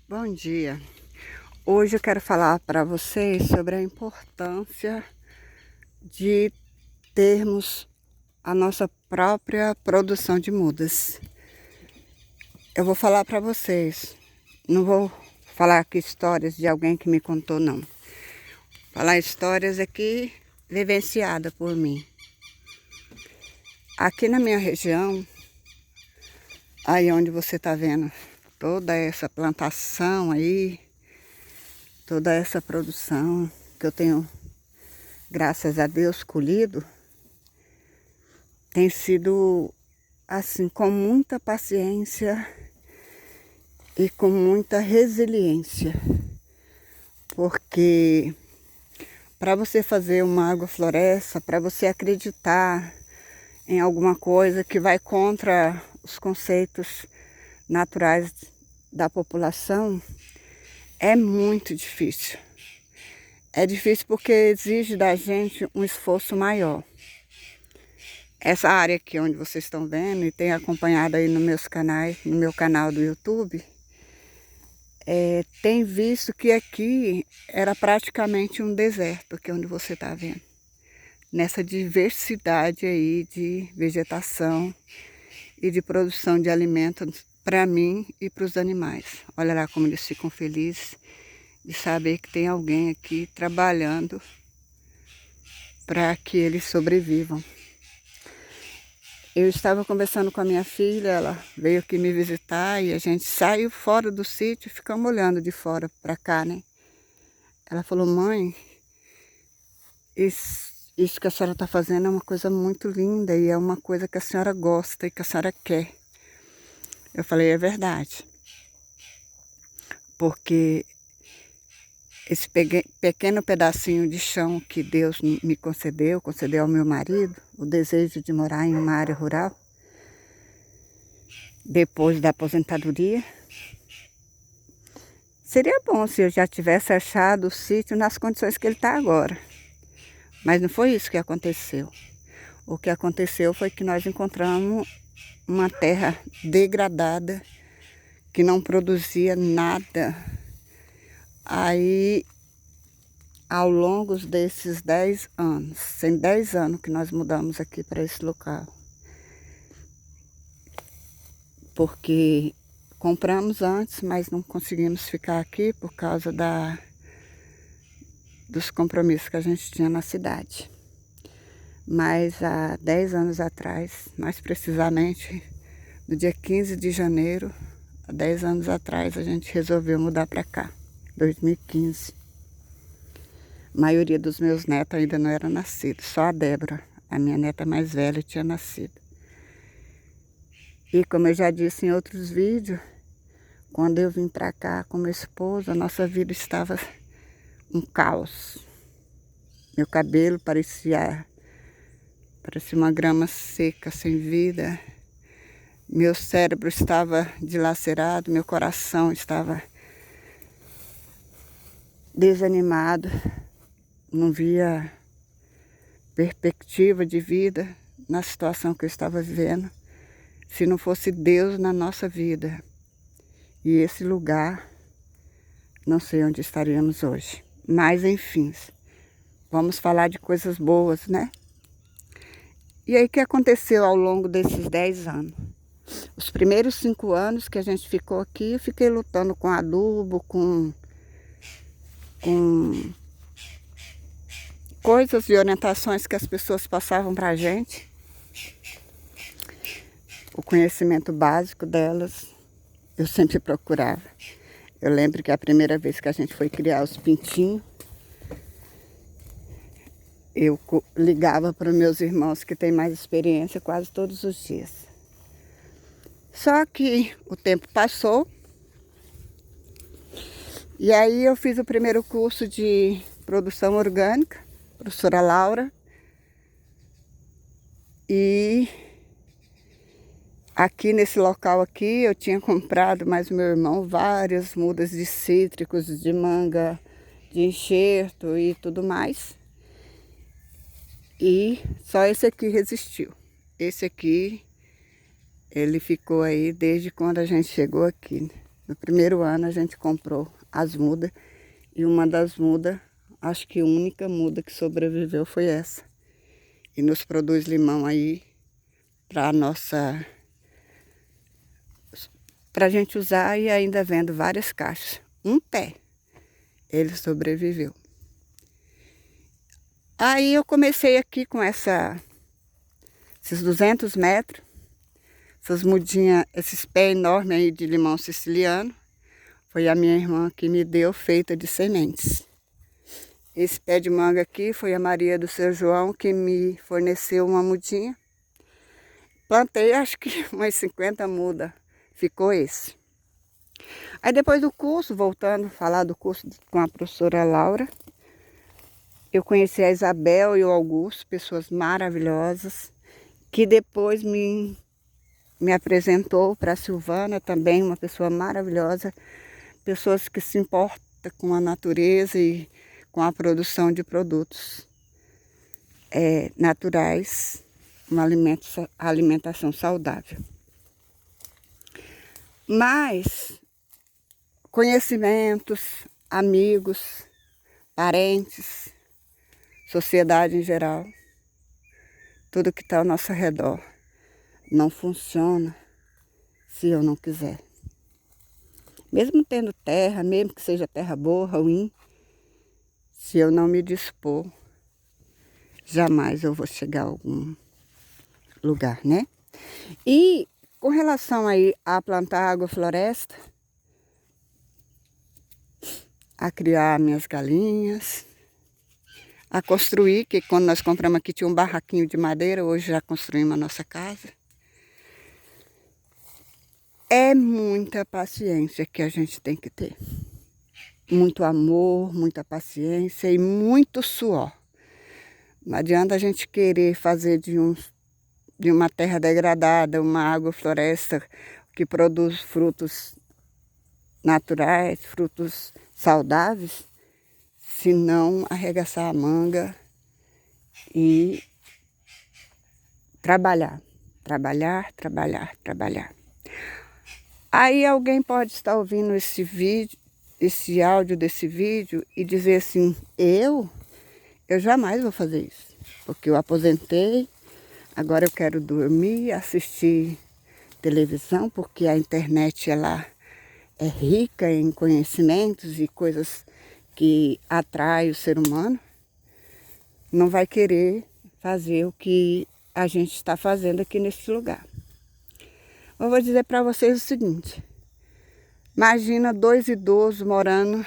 Bom dia. Hoje eu quero falar para vocês sobre a importância de termos a nossa própria produção de mudas. Eu vou falar para vocês, não vou falar aqui histórias de alguém que me contou, não. Falar histórias aqui vivenciadas por mim. Aqui na minha região, aí onde você está vendo toda essa plantação aí, toda essa produção que eu tenho, graças a Deus, colhido, tem sido assim, com muita paciência e com muita resiliência. Porque para você fazer uma agrofloresta, para você acreditar em alguma coisa que vai contra os conceitos naturais da população, é muito difícil. É difícil porque exige da gente um esforço maior. Essa área aqui onde vocês estão vendo e tem acompanhado aí nos meus canais, no meu canal do YouTube, tem visto que aqui era praticamente um deserto, que é onde você está vendo. Nessa diversidade aí de vegetação e de produção de alimentos para mim e para os animais. Olha lá como eles ficam felizes de saber que tem alguém aqui trabalhando para que eles sobrevivam. Eu estava conversando com a minha filha, ela veio aqui me visitar e a gente saiu fora do sítio e ficamos olhando de fora para cá, né? Ela falou: mãe, isso que a senhora está fazendo é uma coisa muito linda e é uma coisa que a senhora gosta e que a senhora quer. Eu falei: é verdade. Porque esse pequeno pedacinho de chão que Deus me concedeu ao meu marido, o desejo de morar em uma área rural, depois da aposentadoria, seria bom se eu já tivesse achado o sítio nas condições que ele está agora. Mas não foi isso que aconteceu. O que aconteceu foi que nós encontramos uma terra degradada, que não produzia nada. Aí, ao longo desses 10 anos, tem 10 anos que nós mudamos aqui para esse local. Porque compramos antes, mas não conseguimos ficar aqui por causa dos compromissos que a gente tinha na cidade. Mas há 10 anos atrás, mais precisamente no dia 15 de janeiro, há 10 anos atrás, a gente resolveu mudar para cá, 2015. A maioria dos meus netos ainda não era nascido, só a Débora, a minha neta mais velha, tinha nascido. E como eu já disse em outros vídeos, quando eu vim para cá com meu esposo, a nossa vida estava um caos. Meu cabelo parecia uma grama seca, sem vida. Meu cérebro estava dilacerado, meu coração estava desanimado. Não via perspectiva de vida na situação que eu estava vivendo, se não fosse Deus na nossa vida. E esse lugar, não sei onde estaríamos hoje. Mas, enfim, vamos falar de coisas boas, né? E aí, o que aconteceu ao longo desses 10 anos? Os primeiros 5 anos que a gente ficou aqui, eu fiquei lutando com adubo, com coisas e orientações que as pessoas passavam para a gente. O conhecimento básico delas, eu sempre procurava. Eu lembro que a primeira vez que a gente foi criar os pintinhos, eu ligava para os meus irmãos que têm mais experiência quase todos os dias. Só que o tempo passou e aí eu fiz o primeiro curso de produção orgânica, professora Laura, e aqui nesse local aqui eu tinha comprado, mais o meu irmão, várias mudas de cítricos, de manga, de enxerto e tudo mais. E só esse aqui resistiu. Esse aqui, ele ficou aí desde quando a gente chegou aqui. No primeiro ano a gente comprou as mudas e uma das mudas, acho que a única muda que sobreviveu foi essa. E nos produz limão aí pra gente usar e ainda vendo várias caixas. Um pé, ele sobreviveu. Aí eu comecei aqui com esses 200 metros, essas mudinhas, esses pés enormes aí de limão siciliano. Foi a minha irmã que me deu, feita de sementes. Esse pé de manga aqui foi a Maria do Seu João que me forneceu uma mudinha. Plantei acho que umas 50 mudas, ficou esse. Aí depois do curso, voltando a falar do curso com a professora Laura, eu conheci a Isabel e o Augusto, pessoas maravilhosas, que depois me apresentou para a Silvana, também uma pessoa maravilhosa, pessoas que se importam com a natureza e com a produção de produtos naturais, uma alimentação saudável. Mas conhecimentos, amigos, parentes, sociedade em geral, tudo que está ao nosso redor não funciona se eu não quiser. Mesmo tendo terra, mesmo que seja terra boa, ruim, se eu não me dispor, jamais eu vou chegar a algum lugar, né? E com relação aí a plantar agrofloresta, a criar minhas galinhas, a construir, que quando nós compramos aqui tinha um barraquinho de madeira, hoje já construímos a nossa casa. É muita paciência que a gente tem que ter. Muito amor, muita paciência e muito suor. Não adianta a gente querer fazer de uma terra degradada, uma agrofloresta que produz frutos naturais, frutos saudáveis, se não arregaçar a manga e trabalhar. Trabalhar, trabalhar, trabalhar. Aí alguém pode estar ouvindo esse vídeo, esse áudio desse vídeo e dizer assim, eu jamais vou fazer isso, porque eu aposentei, agora eu quero dormir, assistir televisão, porque a internet ela é rica em conhecimentos e coisas que atraem o ser humano, não vai querer fazer o que a gente está fazendo aqui nesse lugar. Eu vou dizer para vocês o seguinte, imagina 2 idosos morando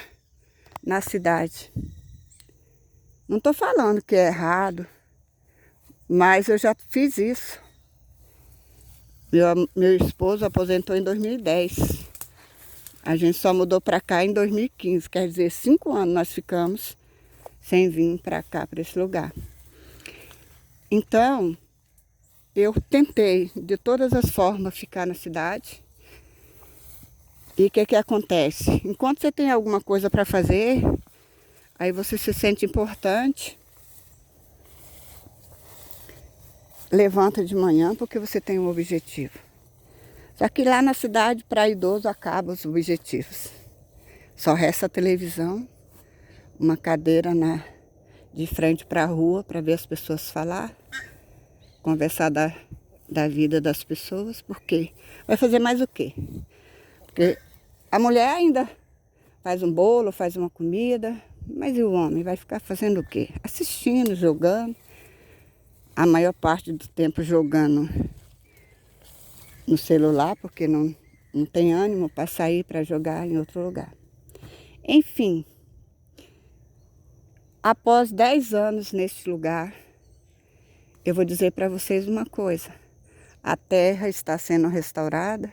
na cidade. Não estou falando que é errado, mas eu já fiz isso. Meu esposo aposentou em 2010. A gente só mudou para cá em 2015, quer dizer, 5 anos nós ficamos sem vir para cá, para esse lugar. Então, eu tentei de todas as formas ficar na cidade. E o que acontece? Enquanto você tem alguma coisa para fazer, aí você se sente importante, levanta de manhã porque você tem um objetivo. Só que lá na cidade, para idoso, acabam os objetivos. Só resta a televisão, uma cadeira de frente para a rua para ver as pessoas falar, conversar da vida das pessoas, porque vai fazer mais o quê? Porque a mulher ainda faz um bolo, faz uma comida, mas e o homem vai ficar fazendo o quê? Assistindo, jogando, a maior parte do tempo jogando no celular, porque não tem ânimo para sair para jogar em outro lugar. Enfim, após 10 anos nesse lugar, eu vou dizer para vocês uma coisa. A terra está sendo restaurada,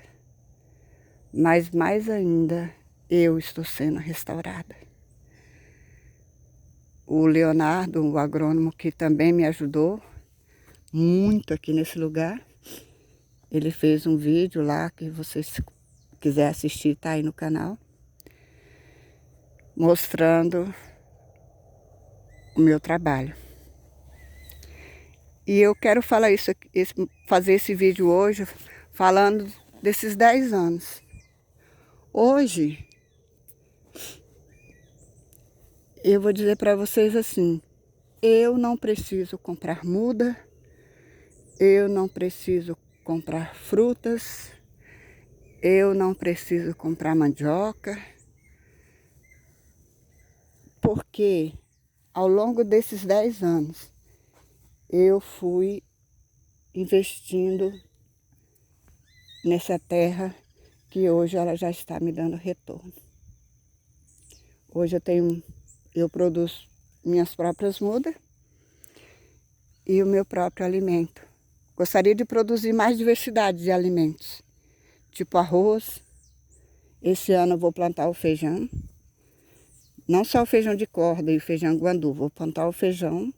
mas mais ainda eu estou sendo restaurada. O Leonardo, o agrônomo, que também me ajudou muito aqui nesse lugar, ele fez um vídeo lá, que vocês quiserem assistir, está aí no canal, mostrando o meu trabalho. E eu quero falar fazer esse vídeo hoje, falando desses 10 anos. Hoje, eu vou dizer para vocês assim, eu não preciso comprar muda, eu não preciso comprar frutas, eu não preciso comprar mandioca, porque ao longo desses 10 anos, eu fui investindo nessa terra que hoje ela já está me dando retorno. Hoje eu produzo minhas próprias mudas e o meu próprio alimento. Gostaria de produzir mais diversidade de alimentos, tipo arroz. Esse ano eu vou plantar o feijão. Não só o feijão de corda e o feijão guandu, vou plantar o feijão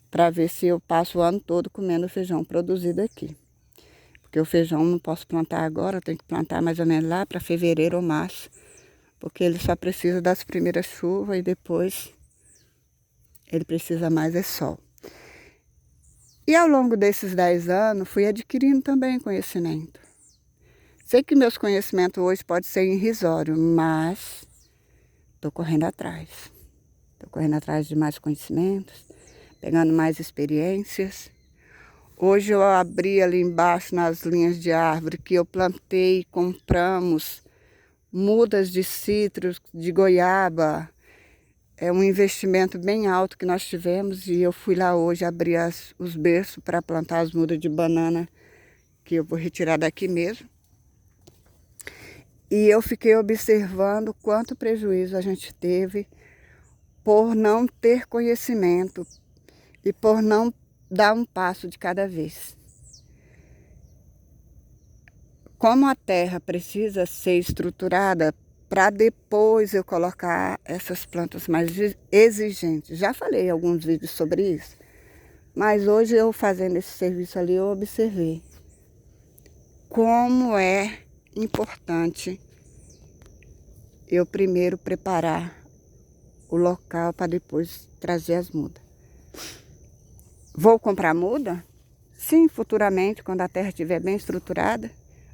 para ver se eu passo o ano todo comendo feijão produzido aqui. Porque o feijão não posso plantar agora, tenho que plantar mais ou menos lá para fevereiro ou março, porque ele só precisa das primeiras chuvas e depois ele precisa mais é sol. E ao longo desses 10 anos, fui adquirindo também conhecimento. Sei que meus conhecimentos hoje podem ser irrisórios, mas estou correndo atrás. Estou correndo atrás de mais conhecimentos, pegando mais experiências. Hoje eu abri ali embaixo nas linhas de árvore que eu plantei, compramos mudas de citros, de goiaba. É um investimento bem alto que nós tivemos e eu fui lá hoje abrir os berços para plantar as mudas de banana que eu vou retirar daqui mesmo. E eu fiquei observando quanto prejuízo a gente teve por não ter conhecimento e por não dar um passo de cada vez. Como a terra precisa ser estruturada para depois eu colocar essas plantas mais exigentes. Já falei em alguns vídeos sobre isso, mas hoje eu fazendo esse serviço ali, eu observei como é importante eu primeiro preparar o local para depois trazer as mudas. Vou comprar muda? Sim, futuramente, quando a terra estiver bem estruturada,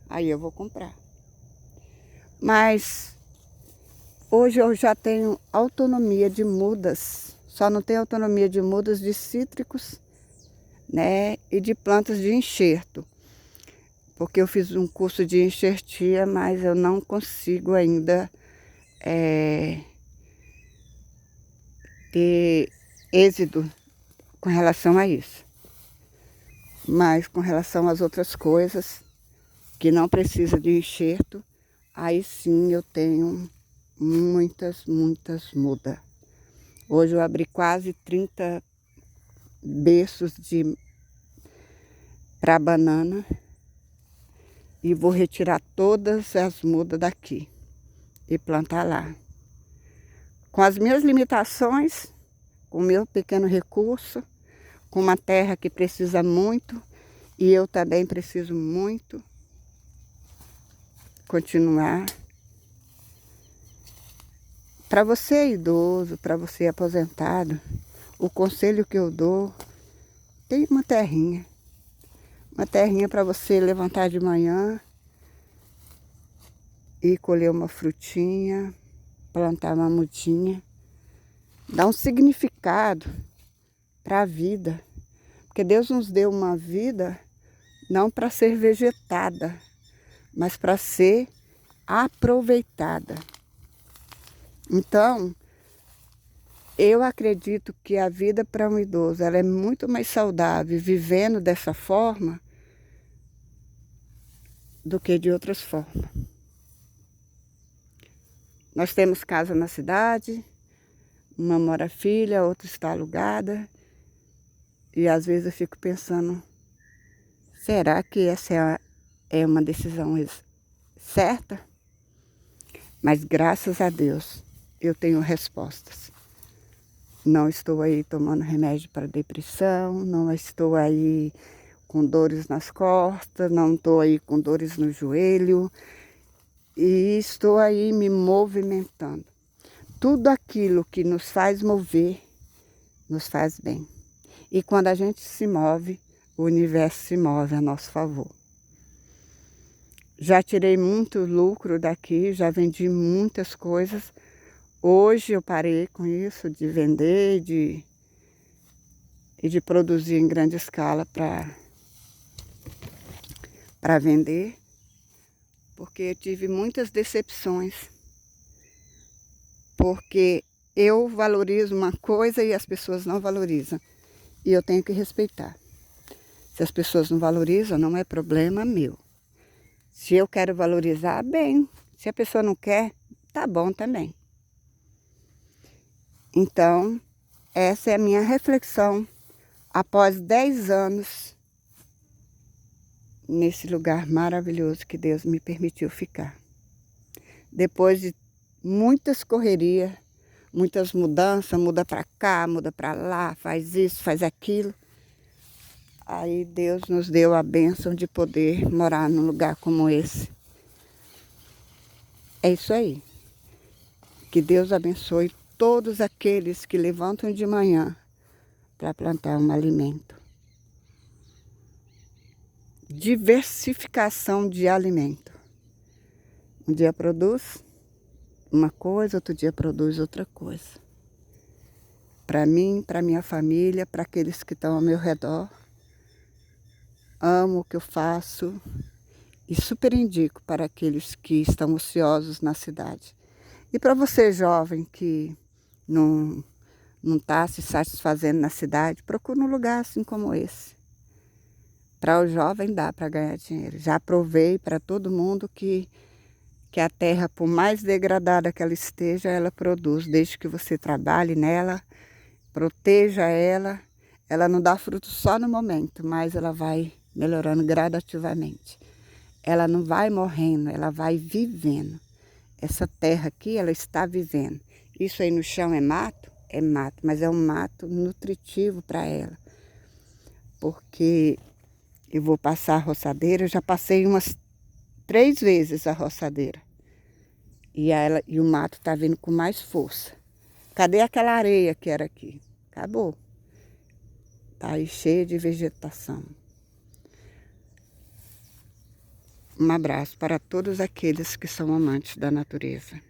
aí eu vou comprar. Mas hoje eu já tenho autonomia de mudas, só não tenho autonomia de mudas de cítricos, né, e de plantas de enxerto. Porque eu fiz um curso de enxertia, mas eu não consigo ainda ter êxito com relação a isso. Mas com relação às outras coisas que não precisa de enxerto, aí sim eu tenho muitas mudas. Hoje eu abri quase 30 berços para banana e vou retirar todas as mudas daqui e plantar lá. Com as minhas limitações, com o meu pequeno recurso, com uma terra que precisa muito e eu também preciso muito continuar. Para você idoso, para você aposentado, o conselho que eu dou, tem uma terrinha para você levantar de manhã e colher uma frutinha, plantar uma mudinha, dar um significado para a vida, porque Deus nos deu uma vida não para ser vegetada, mas para ser aproveitada. Então, eu acredito que a vida para um idoso ela é muito mais saudável vivendo dessa forma do que de outras formas. Nós temos casa na cidade, uma mora filha, outra está alugada. E às vezes eu fico pensando, será que essa é uma decisão certa? Mas graças a Deus eu tenho respostas. Não estou aí tomando remédio para depressão, não estou aí com dores nas costas, não estou aí com dores no joelho e estou aí me movimentando. Tudo aquilo que nos faz mover, nos faz bem. E quando a gente se move, o universo se move a nosso favor. Já tirei muito lucro daqui, já vendi muitas coisas. Hoje eu parei com isso de vender e de produzir em grande escala para vender, porque eu tive muitas decepções, porque eu valorizo uma coisa e as pessoas não valorizam, e eu tenho que respeitar. Se as pessoas não valorizam, não é problema meu. Se eu quero valorizar, bem. Se a pessoa não quer, tá bom também. Então, essa é a minha reflexão após 10 anos nesse lugar maravilhoso que Deus me permitiu ficar. Depois de muitas correrias, muitas mudanças, muda para cá, muda para lá, faz isso, faz aquilo. Aí Deus nos deu a bênção de poder morar num lugar como esse. É isso aí. Que Deus abençoe todos aqueles que levantam de manhã para plantar um alimento. Diversificação de alimento. Um dia produz uma coisa, outro dia produz outra coisa. Para mim, para minha família, para aqueles que estão ao meu redor. Amo o que eu faço e super indico para aqueles que estão ociosos na cidade. E para você, jovem, que não está se satisfazendo na cidade, procure um lugar assim como esse. Para o jovem dá para ganhar dinheiro. Já provei para todo mundo que a terra, por mais degradada que ela esteja, ela produz. Desde que você trabalhe nela, proteja ela. Ela não dá fruto só no momento, mas ela vai melhorando gradativamente. Ela não vai morrendo, ela vai vivendo. Essa terra aqui, ela está vivendo. Isso aí no chão é mato? É mato, mas é um mato nutritivo para ela. Porque eu vou passar a roçadeira, eu já passei umas 3 vezes a roçadeira. E o mato está vindo com mais força. Cadê aquela areia que era aqui? Acabou. Está aí cheia de vegetação. Um abraço para todos aqueles que são amantes da natureza.